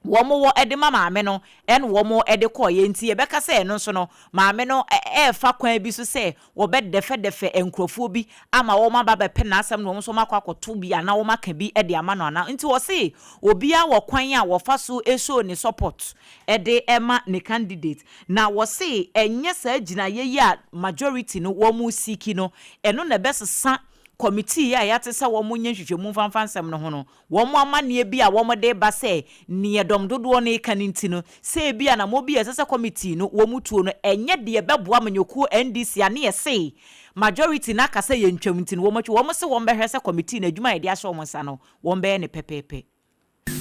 womo wo ede maame no en womo ede koye nti ye beka say no so no maame no fa kwan bi so say wo be defe enkrofo bi ama wo ma baba pe na asem no so makwa akoto bi ana wo maka bi ede ama no ana nti wo say obi a wo kwan a wo fa so esho ni support ede ema ni candidate na wo say enye sa agina ye a majority no wo mu siki no eno na besesa committee ya yate se wo munye hwehwemu fanfansem no ho no wo mo amane bi a wo mo de ba se ne dom dodo no eka ninti no se bi na mo bi ese committee no wo mutuo no enye de beboa manyoku NDC ane ye se majority na kase ye ntwam nti no wo mo se wo behwe se committee na adwuma ye de ahye wo nsa no wo be ne pepepe.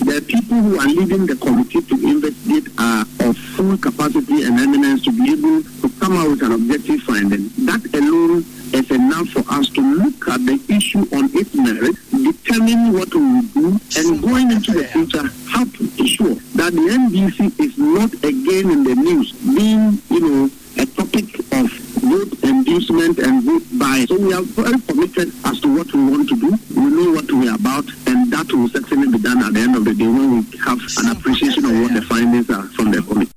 The people who are leading the committee to investigate are of full capacity and eminence to be able to come out with an objective finding. That alone is enough for us to look at the issue on its merit, determine what we will do, and going into the future, how to ensure that the NDC is not again in the news, being, a topic of vote inducement and vote buy. So we are very committed as to what we want to do. We know what we are about, and that will certainly be done at the end of the day when we have an appreciation of what the findings are from the committee.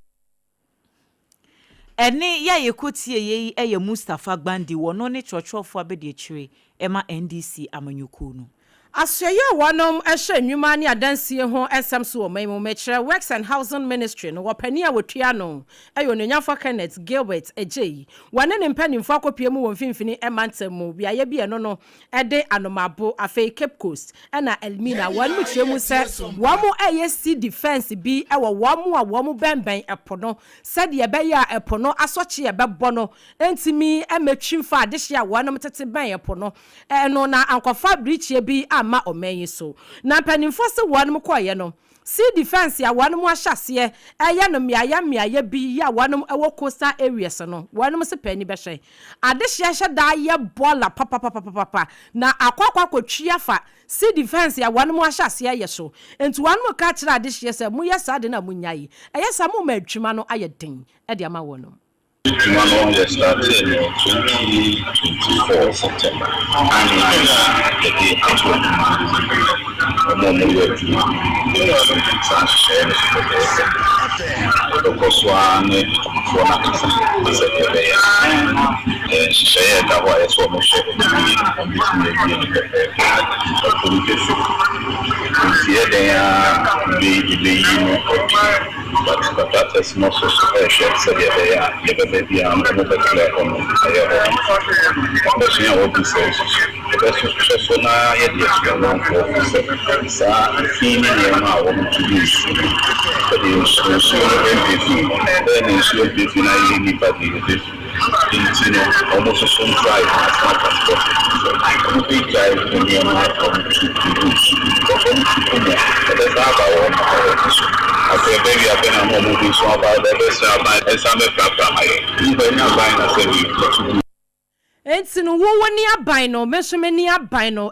Ene ya yekotie ye eye Mustafa Gbandi wono ne chochofo abede chire ema NDC amanyuku no. Asye wanom ehye nnwuma ne adansie ho esem so omamu mekire Works and Housing Ministry no wopani a wotua no eyo nnyafo Kenneth Gilbert ejei wane ne mpanimfo akopiemu wo mfimfini emantamu biaye bi eno no ede anomabo afei Cape Coast ena Elmina wane mu kiremu se womo eye defense bi ewo womo a womo benben epono sade ye be ya epono asoche ye bebo no entimi emetwimfa adehye a wonom tete ben epono eno na ankofa bridge bi ma omenyi so na panimfo se wonom koye no sea defense ya wonom ahyase eye no miaya bi ya wonom ewo coastal areas no wonom se pani be hye adehye hye da ye bola papa na akwakwa kotwia fa sea defense ya wonom ahyase ye so enti wonom ka kira adehye se mu yesa de na munyayi eye sa mu madwuma no aye den e de ama wonom. One started in 2024 September. And the day after but that is not so special. So baby, I'm going to declare on the senior officers. The best successful now, yet, yes, we are known for officers. So, female, I want to do but the insurance then insurance between anybody. Almost a son drive, big drive when you are from that's not our baby, I've been a movie so about the best and some even now buying a Enti no wo ni aban no mesomani aban no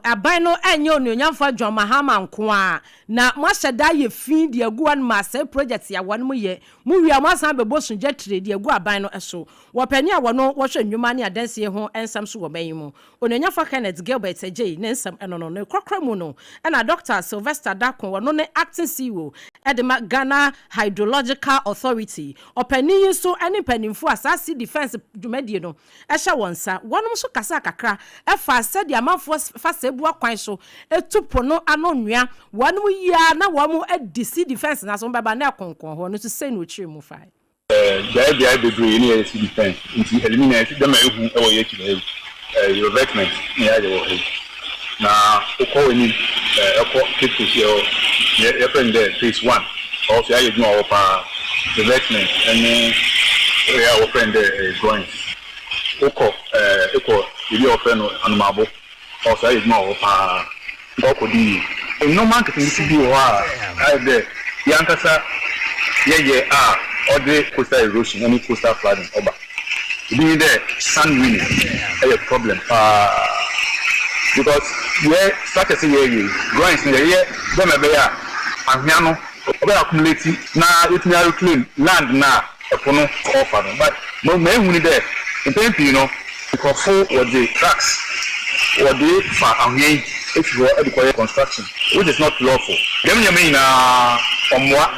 enye ononyamfa John Mahama nko a na mwasheda ye fin de agu an ma say project ya wan mu ye mu wi amasan bebo sunje tire de agu aban no eso wo pani a wono wo hwe nnwuma ne adanse ho ensam so wo ban mu ononyamfa Kenneth Gilbert ejei ne ensam eno no ne kokra mu no na Dr. Sylvester Dakon wono ne acting CEO Edema Ghana Hydrological Authority opani so ani panimfo asasi defense dwumadie no ehye wonsa wonom so kasa kakra efa sade amanfo fasebu akwan so etupo no anonwea wonom ya na womo adisi defense na so baba na konkon ho no to say no chire mu fai the degree in ASC defense into eliminate them ehu e wo ye chire your investment ya de wo na ko ni ko kitchen your friend there phase 1 also I do our development and we are open the drawings. Oko ili open anumabo also I do our oko di no marketing to be I the yankasa or the coastal erosion any coastal flooding over being there sun wind a problem because where such as a drawings in the year them a accumulating now it may clean land now a offer but no man who there in because for what the tracks or the far away if you are require construction which is not lawful them you mean what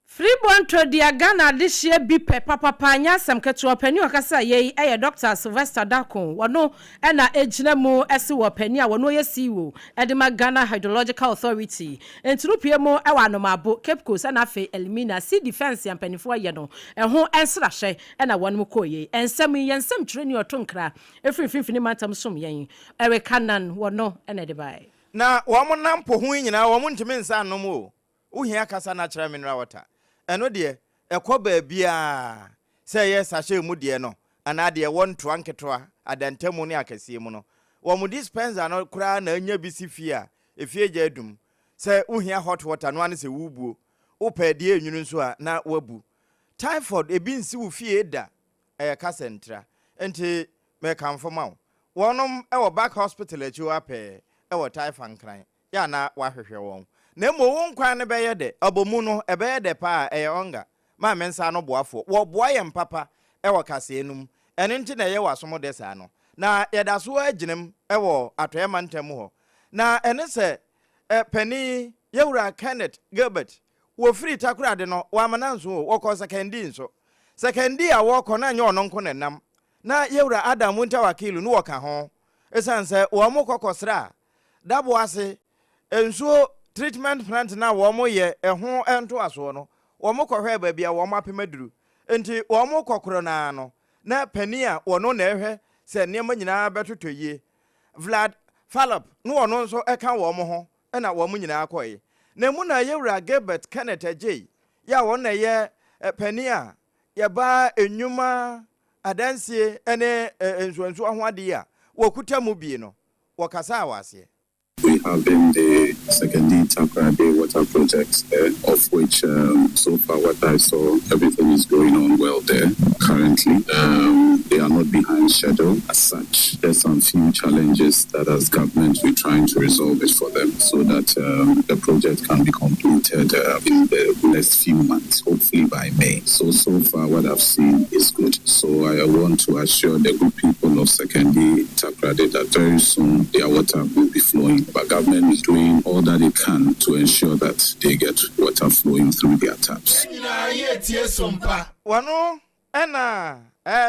Freeborn to the Ghana this year be papa nya sam keto opani akasa ye Dr. Sylvester Dako wono na ejina mu ese opani a wono ye CEO edema Ghana Hydrological Authority entru pie mu e wa nomabo Cape Coast na fe elimina sea defense ampanifo ye no ho ensra hye na wono mu koye ensam yensam treni otonkra efrififini matam som yen Erikanan wono na de bai na wo mo nampo ho nyina wo mo ntimi nsa anom o uhia kasa natural mineral water eno de ekọ baabia say yes sachet mu de no ana de won to anketoa adantemu ne akase mu no wo mu dispenser no kura na anya bisi fie efie gya adum say uhia hot water no ane se wubuo upa de enwunu nso a na wabu typhoid ebi nsi wo fie da kasentra enti me kamfoma wonom e back hospital achi wa pe e typhoid kran ya na wahwehwe won na mo won kwan ne beye de abomu no e beye de pa onga ma mensa no boafo wo boa ye mpapa e kase enum ene nti na ye wasom de sa no na ye da so aginem e atoyema ntem ho na ene se pani yewura Kenneth Gilbert wo free takura de no wa mananso wo ko secondary nso secondary a wo ko na nya ono nko nenam na yewura Adam nta wakilu no wo ka ho esanse wo mo kokosra dabo ase enso treatment plant na wo mo ye eho ento aso no wo mo kohwe ba bia wo mo apemaduru enti wo mo kokoro na no na pani a wo no na ehwe se niam nyina betotoyie Vlad Philip no wo no nso eka wo mo ho na wo mo nyina akoye na mu na yewura Gilbert Kenneth Ajay ya wo na ye pani a ye ba enwuma adansie ene ensuansu ho ade a wo kuta mu bi no wo kasa awase. We have been the secondary ADWOA water projects, of which so far what I saw, everything is going on well there. Currently, they are not behind schedule as such. There's some few challenges that as government we're trying to resolve it for them so that the project can be completed in the next few months, hopefully by May. So far what I've seen is good. So I want to assure the good people of secondary ADWOA that very soon their water will be flowing. But government is doing all that it can to ensure that they get water flowing through their taps. Wano ena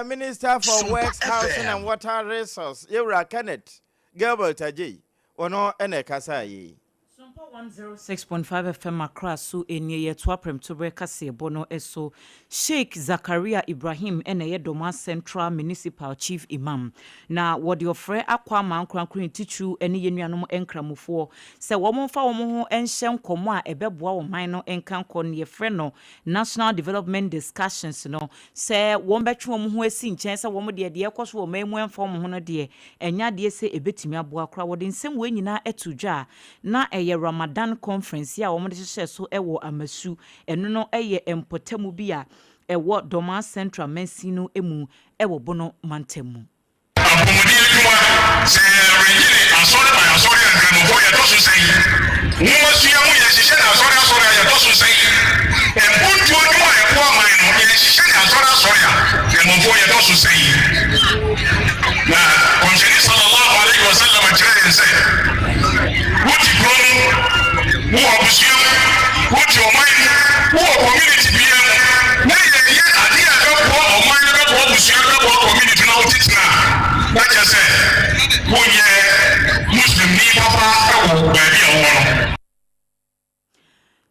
Minister for Works, Housing and Water Resources, Yewura Kenneth Gilbert Ajay. Wano ena kasa yi. SOMPA 106.5 FM Accra so enye yeto aprem to kase bono eso Sheikh Zakaria Ibrahim ene Doma Central Municipal Chief Imam na wodi ofre akwa mankran tichu ene yenuanom enkramufo se wo momfa wo ho enhye nkomo a ebeboa wo man no enkanko ne yefre no National Development Discussions no se wo betwe wo ho asi nchen se wo mo de ekoso wo mamu enfa wo ho no de enya de se ebetimi aboa akra wodi nsem we nyina etudwa na Ramadan conference ya wo de hye so ewo amasu eno no eye empotemu bi a ewo Doma Central Mansino emu ewo bono mantemu apomodi adwuma se regine asore by asore angramo ya to so sei mo sua mu ya hye na asore ya to so sei ebuntu adwuma e ko aman no ya hye na asore ya mo ya to so sei na onjeni sallallahu alaihi wasallam jere sei what you grow who abusiam what your mind who community bia na ye ade a go o mind go abusiam go community na utit na that just say who ye muslim ni papa o ba bia wo.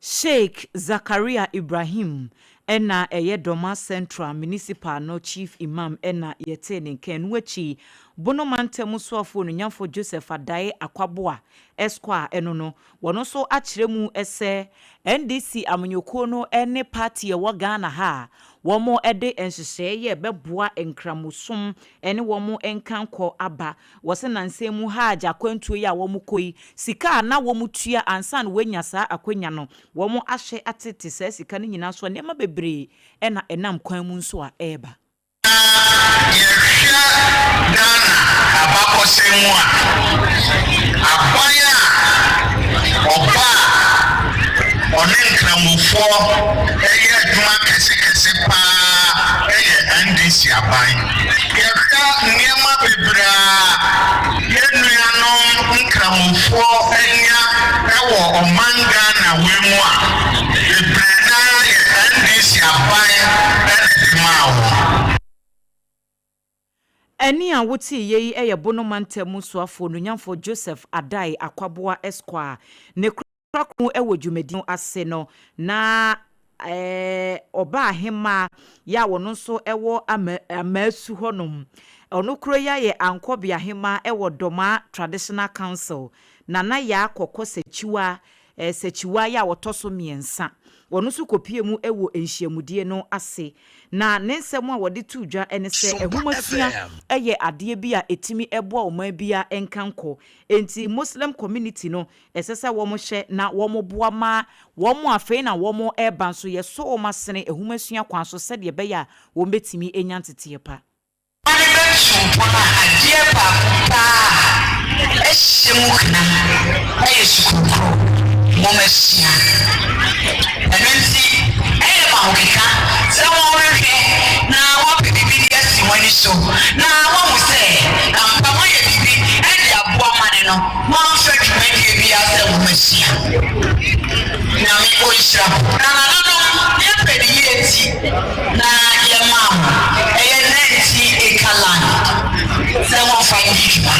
Sheikh Zakaria Ibrahim ena eye Doma Central Municipal no Chief Imam ena yete ne ken wachi bono mantem so afo no nyamfo Joseph Adae Akwaboa Esquire eno no wono so akyere mu ese NDC amanyoko no ene party e wo Ghana ha womo ede enhyehyɛ ye beboa enkramosom ene womo enkanko aba wose nansemu ha agya kwantuo ya womo koi sika na womo tua ansan wenya saa akwanya no womo ahye atete saa sika no nyina so nema bebre ena enam kwan mu nso a eba Ghana abakɔsɛmu a abaya ɔba ɔne nkramofoɔ ɛyɛ adwuma kɛse paa ɛyɛ NDC aban yɛhwɛ nneɛma bebree yɛnuanom nkramofoɔ ɛnya ɛwɔ ɔman Ghana wemu a bebree na yɛ NDC aban ɛna de maa wɔ. Eni a wote yei eye bono mantem so afo no nyamfo Joseph Adae Akwaboa Esquire ne krakru ewo dwumedi ase no na oba ahema ya wono so ewo amasu honom ono kro ya ye ankobia ahema ewo Doma Traditional Council na ya akokɔ sechiwa ya wotoso miensa wono so kopie mu ewo enhyiamudie no ase na nensem a wode tu dwa ene se ehumafia eye ade bi a etimi ebo a oman bia enkanko enti Muslim community no esesa wo mo hye na wo mo boa ma wo mo afei na wo mo eba so ye so o masene ehumafia kwan so se de be ya wo betimi enya ntete pa Momesia Emensi Eba Okika Sawawe na wa bibi yesi wani so na wa mu se ampama ye bibi e dia bo mane no ma fa twedi bi ase momesia na mi ko isra na ye pedi yeti na ye mam e ye nenti ekalan sawa fa ngijwa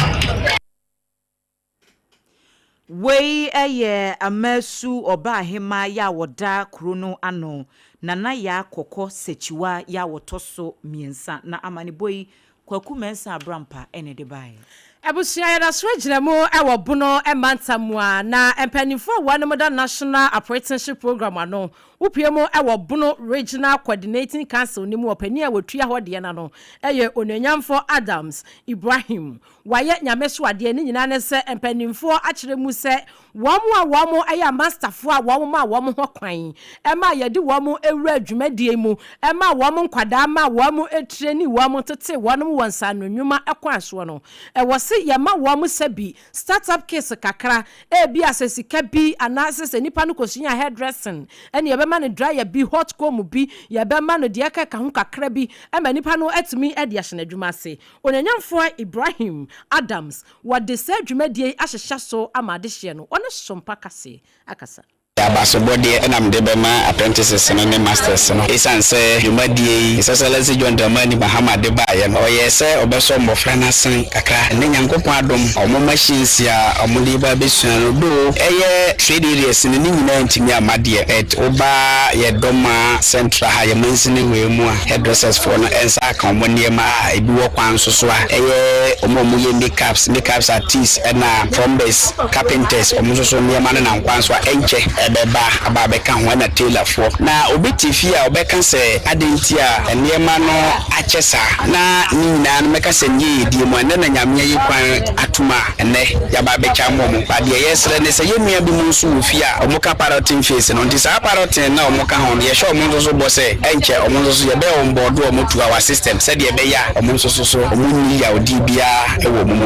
wei eye amasu oba ahema ya woda krono ano na ya kokɔ sechiwa ya wotoso miensa na amane boy kwaku mensa abrampa ene de bae Abusia ya swagina mu ewo bono emantamua na empanifo wanu moda national apprenticeship program ano upie mu ewo bono regional coordinating council ni mu opani a wotua hode na no eye onanyamfo Adams Ibrahim waye nyameso ade ni nyina ne se empanifo akire mu se womo aya masterfo a womo ho kwan ema yede womo ewura adwumadie mu ema womo nkwada ma womo etreni womo tete wono wonsa no nwuma ekwan so no ewo yama womu sebi startup case kakra bi asesika bi anasese nipa no kosunya hairdressing ene ye be ma no dryer bi hot comb bi ye be ma no de aka ka ho kakra bi ema nipa no atumi de ahye adwuma ase onanyamfo Ibrahim Adams wade se adwumadie ahyehya so amade hye no one SOMPA kase akasa Abasabode enam de bema apprentices no ne masters no isan se yumadie isasalase John Dramani Mahama ADEPA ye no yese obeso mbofra na san kakra ne nyankopon adom omo machines ya omo liba besua no do eye trade areas ne nyina ntimi amade et oba ye doma central ha ye mansini we mu a hairdressers for no ensa ka omo niema a ebi wo kwan so so a eye omo ye makeups artists na plumbers carpenters omo so niema na nkwan so a enche beba ababeka ho na tailor for na obetifi a obeka se adenti a niema no achesa na nyina no meka se nyi die mu na nyamya yi kwan atuma ene ya babecha mo ba de yesre ne se yemua bi mu nso ofi a omoka parotin face no ntisa parotin na omoka ho ye sure omo nso bo se enche omo nso ye be on board omotu our system se de be ya omo nso so omo ya odi bia ewo mo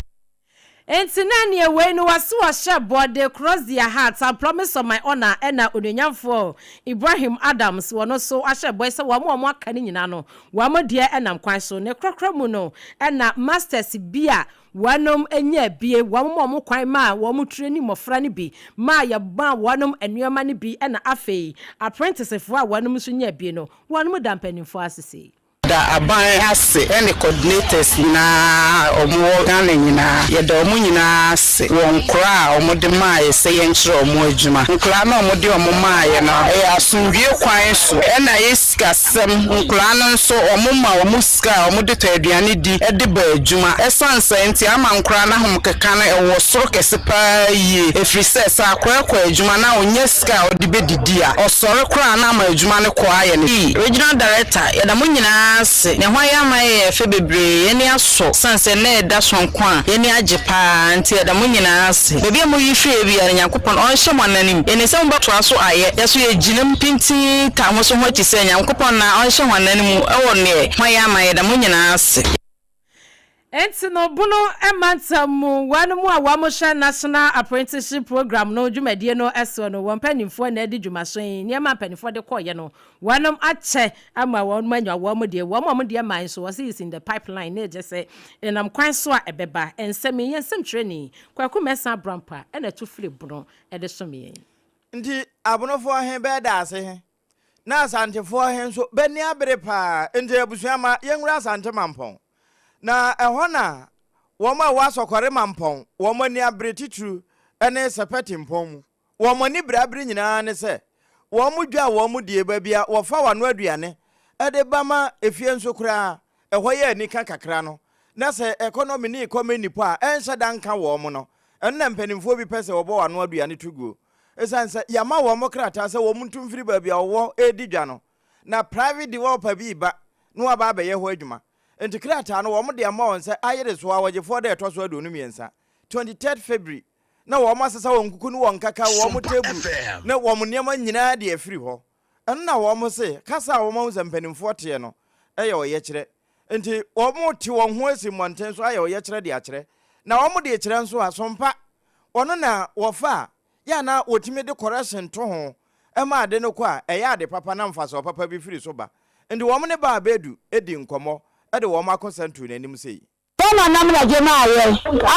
Entinani away no was so body cross their hearts and promise of my honor ena onanyamfo Ibrahim Adams wono so ashe boy se wamo aka ni nyina no wamo de enam kwan so ne krokro mu no ena masters bia wanom enya bie wamo kwan ma wamo training mofra ni bi ma ya ba wanom enuama ni bi ena afei apprentice fo a wanom so nya bie no wanom dampanimfo asese da aban ase ene coordinators na omo Ghana nyina ye da omo nyina ase won kra omo de maaye se ye nkyere omo adwuma nkra na omo de omo maaye no e asumdwe kwan so ena yesika sem nkra no nso omo ma omo sika omo de to aduane di e de ba adwuma esanse nti ama nkra na hom keka na e wo soro kese pa yi efri se sa akwa adwuma na onye sika o de bedidi a osoro kra na ma adwuma ne kwa ye ne regional director ya da mo nyina ase ne hwan ya ma ye fe bebre ye ne aso sanse na da sonkwa ye ne ajepa nti ya da mo nyina ase bebi mo yi hwe bi ya Nyankopon on hye mo nanim ye ne se mo beto aso aye ya so ye ginam pinti ka mo so ho ti se Nyankopon na on hye ho nanim e wo ne hwan ya ma ye da mo nyina ase enti no buno emantamu wanu mu awamosha national apprenticeship program no dwumadie no eso no wonpanimfo na edi dwumason niam panimfo de koye no wanum ache ama won manya wom de man so was is in the pipeline na je say enam kwan so a ebeba ensem training kwaku mesa brampa na tufle buno e de somiye ndi abonofo he be da ase he na asantefo he so beni abere pa ndi abusuama yenwura asante mampon na ehona woma wasokore mampon woma ni abere titru ene sepeti mpom woma ni brabere nyina ne se womu dwa womu die babia wofa wano aduane ede bama efie nso kura ehoye ni kakra no na se economy ni economy po a ense danka womu no enne mpanimfo bi pese wobo wano aduane tugo esanse yama womu krata se womu ntumfiri babia wo edi dwa no na private developer bi ba no aba ba ye ho adwuma enti krata no womu de ama won se ayere so awoje for de to so adonu miensa 23rd February na womu asesa won kuku no won kaka womu table na womu niam nyina de afiri ho enna womu se kasa womu zampanimfo te no eye oye kire enti womu ti won ho asimonten so aye oye kire de akire na womu de kire nso asompa ono na wofa ya na wotimi de correction to ho ema ade no kwa eye ade papa na mfaso papa bi firi so ba enti womu ne ba bedu edi nkomo ede womu akonsentu nanim sei Toma namna jemaye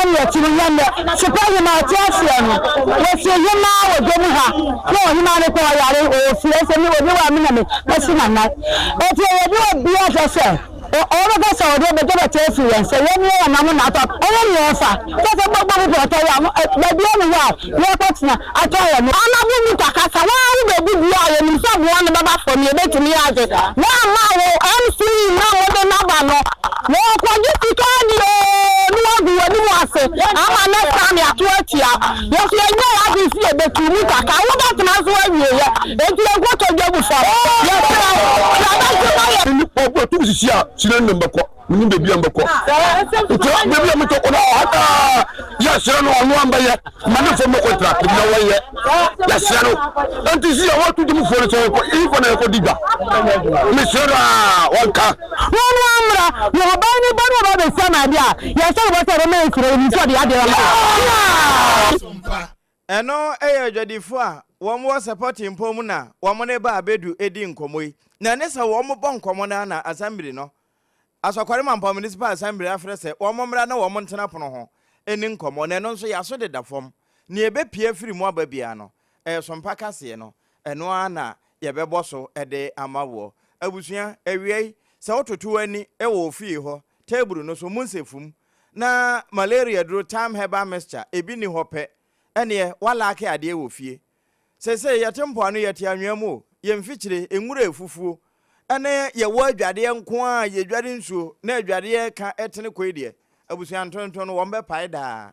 anya tinyane sipaye ma tiafiano wesi yema wodemu ha no hima ne ko yare o fiese ni obi wa miname masina na eti obi obi afese o ba sa ode be de tiafian se yemi ya namu na top o ni ofa tete gbogbo bi to ya baby ni ya ye patina atoya ni anabu mi takasa wa ru be bi ya ye ni sabu wan baba fo mi e betumi aje na ma wo MC na wo de na ba no wo ko ji ni no wani wase ama na sami atuatia yo fi enye ya bi fi ebetumi kaka wo ba tena so awie ya enti egwo to jobu fa ya ba ni obo tu sisia sire number ko ni bebi ambako bebi amto ko na hata ya sire no anu amba ye mani fo mo contract na waye ya sire no enti si ya watu dum fo so ko ifo na ko diga mi sire wanka no amra yo ba ni ba be sama dia ya so bo se me sire ni so dia dia eno adwadifo a wom wo support impom na wom ne ba abedu edi nkomoi na ne se wom bo nkomo na assembly no asokore mampa municipal assembly afrese wom mra na wom ntena pono ho eni nkomo na no nso ya so de da fom ne ebe pie firi mu aba bia no sompa kase no eno ana ye bebo so ede amawo abusua awiei se ototo ani wo fie ho table no so munsefum na malaria dro time herbal mixture ebi ni hope ene wala ke ade wo fie sese yatempo anu yete anwam ye mfikyire enwura efufuo ene ye wo adwade nko a ye dwade nsuo na adwade ka etene koedie abusua ntonton no wombe paida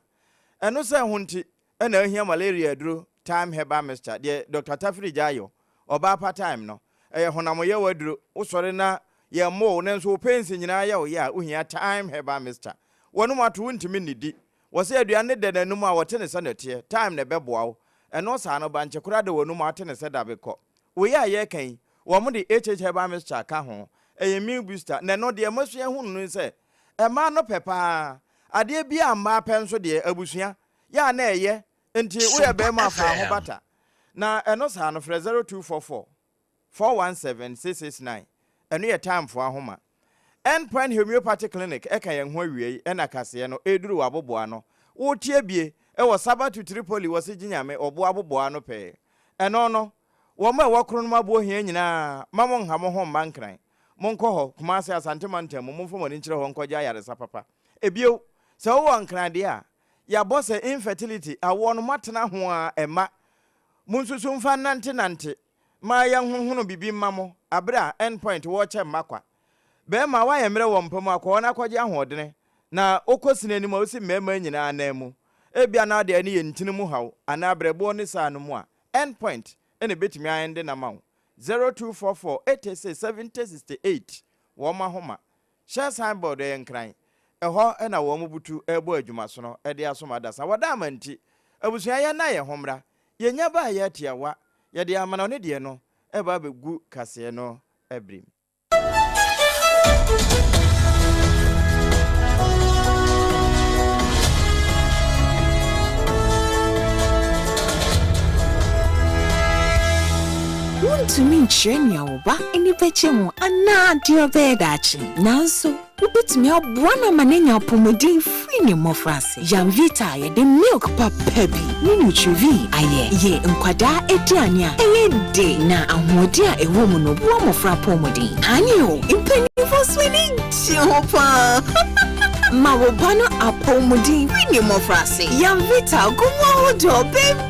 eno se hunti ene ahia malaria dro time herbal mixture de Dr. Tafri Jayo oba part time no honam ye wadro usore na ye mo ne nso pensi nyina ye o ya uhia time herbal mixture wonu mato ntimi nidi wose aduane de nanum a wote ne sanete time ne beboawo eno sa no banche kura de wonu mate ne se dabekọ we ya ye kan wo mo de herbal mixture ka ho immune booster na no de masua hunu se ma no pepa ade bia ma penso de abusua ya na eye enti we ya be ma fa ho bata na eno sa no 0244 417 669 eno ye time for ahoma Endpoint Homeopathic Clinic eka yen ho awie ena kase no eduru waboboa no wo tie bie e wo Sabatu Tripoli wo se ginyame obo aboboa no pe eno no wo ma wo kro no mabo hia nyina mamo nhamo ho mankran monko ho kuma se asante mantem momfo mo ni kire ho nkogya yaresa papa ebio se wo ankrade a ya boss infertility awo no matena ho a ema munsusu mfa nante ma ya honhono bibi mamo abra endpoint wo che makwa be ma wa yemre wo mpam akọ na akogya hodene na okosina ni ma osi mema nyina na mu ebia na de ani ye ntini mu haw ana brebo ne sa no mu a endpoint ene betimi ayende na mawo 0244867068 wo ma homa share signboard e nkran eho na wo mubutu ebo adwuma so no e de asoma dasa wada amanti abusua ya na ye homra ye nya ba ya tiawa ye de amana ne de no e ba begu kase no ebrim to mean train ya oba eni peche mu ana dio bedachi nanso ubetumi abwana manenya pomodin free ne mofrase Jamvita ye de milk papa bi ni nutrivi aye ye nkwada ediane a eye de na ahodi a ewo mu no bo mofra pomodin anyo impenifo swini chopa mawobano apomodin free ne mofrase Jamvita gumo do baby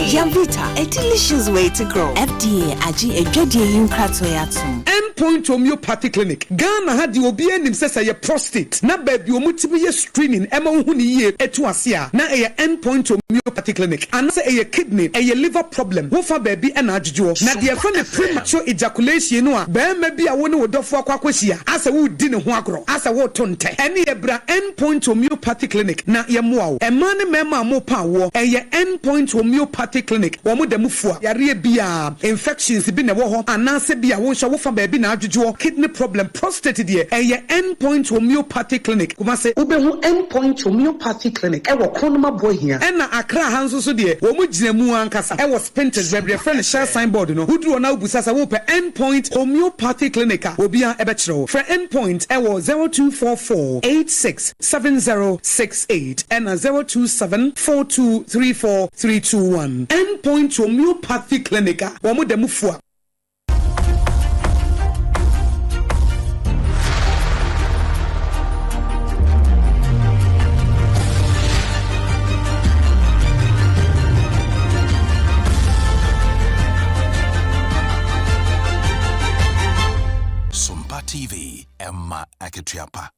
Jamvita, a delicious way to grow. FDA, Aji, a Jodi, Yunkatoyatum. Endpoint Homeopathy Clinic. Ghana had the OBN says a prostate. Na baby, omutibi screening. Emma Huni, Etuasia. Na a Endpoint Homeopathy Clinic. And say a kidney, a liver problem. Wofa baby and Ajo. Na the friend of premature ejaculation. No, bear maybe a one would offer Quaquasia. As a wood dinner huagro. As a watonte. Any ebra Endpoint Homeopathy Clinic. Na yamuao. A man mema mo power. A Endpoint Homeopathy Clinic. Wamu de mufua. Yari bia infections bi na wo ho anase bia wo hwa wo fa ba bi na adwodwo kidney problem prostate de Endpoint Homeopathy Clinic kuma se ubehu Endpoint Homeopathy Clinic e wo konoma boy hia e na Accra hanso so de wo mu gina mu ankasa e wo Spinters bebre friend share signboard no huduro na ubusasa wo pe Endpoint Homeopathy Clinic obia e be kire for Endpoint e wo 0244867068 and 0274234321 Endpoint Homeopathy Clinic wamu de mufua SOMPA TV Emma Aketiapa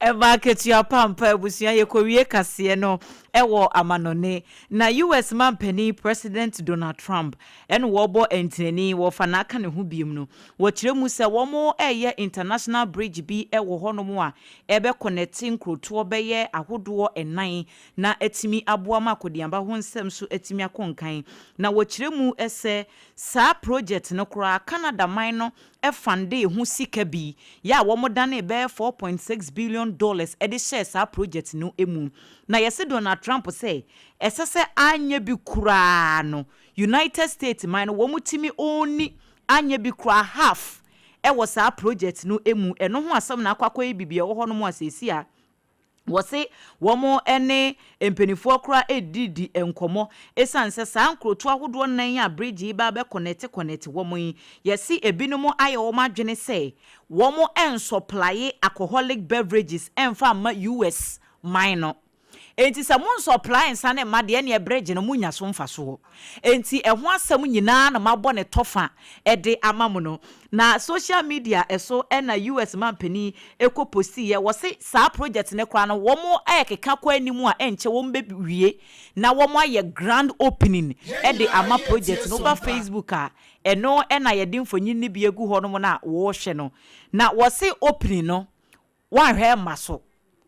Eva Ketiapa mpa ebusia yekowie kase no ewo amanone na US mampani President Donald Trump en wobo entreni wo fanaka ne ho biem no wo kiremu se wo mo eye international bridge bi ewo honom a ebe connecting kroto beye ahodo enan na etimi aboa makodiamba ho nsem so etimi akonkan na wo kiremu ese sa project no kura Canada man no e fande ho sika bi ya wo mo dane be $4.6 billion edi share sa project no emu na yese Donald Trump say esese anya bi kura no United States man wo mutimi oni anya bi kura half e wo sa project no emu eno ho asem na akwakoye bibia wo ho no mo asesi a wose womo ene empenifo kura edidi enkomo esanse sa nkroto ahodo nan ya bridge ba be connect womo yi yesi ebinumo aye wo madwene say womo en supply alcoholic beverages emfa ma US minor enti sa mon supply nsa na ma de ne bridge no munya so mfa so enti eho asem nyina na mabɔ ne tofa ede amamu no na social media eso na US mampani eko posti ye wose sa project ne kra no womo ayekeka kwa animu a enche wo mbewie na womo aye grand opening ede ama project no ba Facebook a eno na ye de mfonyin ne bi egu ho no na wo hwe no na wose opening no wa hwe maso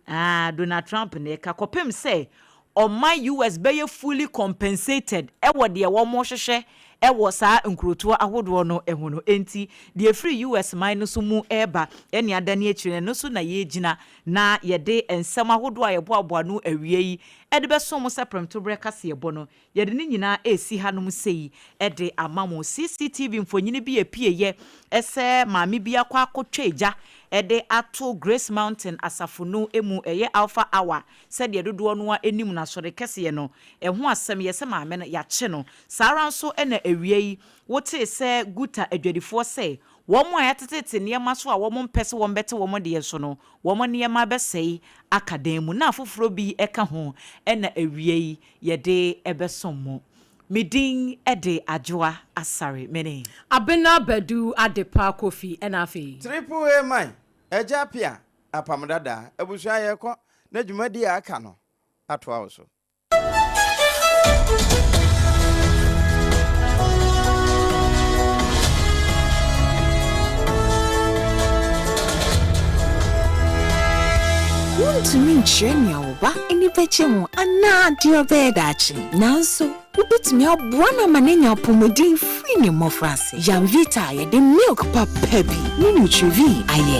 Donald Trump ne ka kopem say my US be fully compensated ewo de wo mo hwehwe ewo saa nkroto ahodo no ehono enti de free US minus mu eba ene adane akire no so na ye gina na ye de ensem ahodo a ye boaboa no awie yi ede be so mo seprem to breka se ebo no ye de ni nyina esi hanom sei ede amamo CCTV mfonyini bi epie ye ese maami bi akwa akotwa eja ede ato Grace Mountain asafunu emu eye Alpha Hour said ye dodo no a enim na sore kese no eho asem ye se maame no ya che no sara nso ena ewie yi wote se guta adwadifo se wɔn a yɛtetete nneɛma so a wɔn mpɛ sɛ wɔn bɛte wɔn deɛ so no wɔn nneɛma bɛsɛe akadan mu na afoforo bi ɛka ho ɛna awie yi yɛde ɛbɛsom mu Midin ede ADWOA ASARE mene. Abena Bedu Adepa Kofi enafi. Triple A man. Ejapia APAM DADAA. Ebusua yeko na dwumadi aka no. Atoa wo so. Wontumi nkyerɛ nea woba ani bɛkyɛ mu anaa deɛ ɔbɛyɛ daakye nanso wobɛtumi aboa no ama n'anya apɔmuden firi ne mmɔfraase. Yamvita yɛde milk papa bi ne Nutrivi ayɛ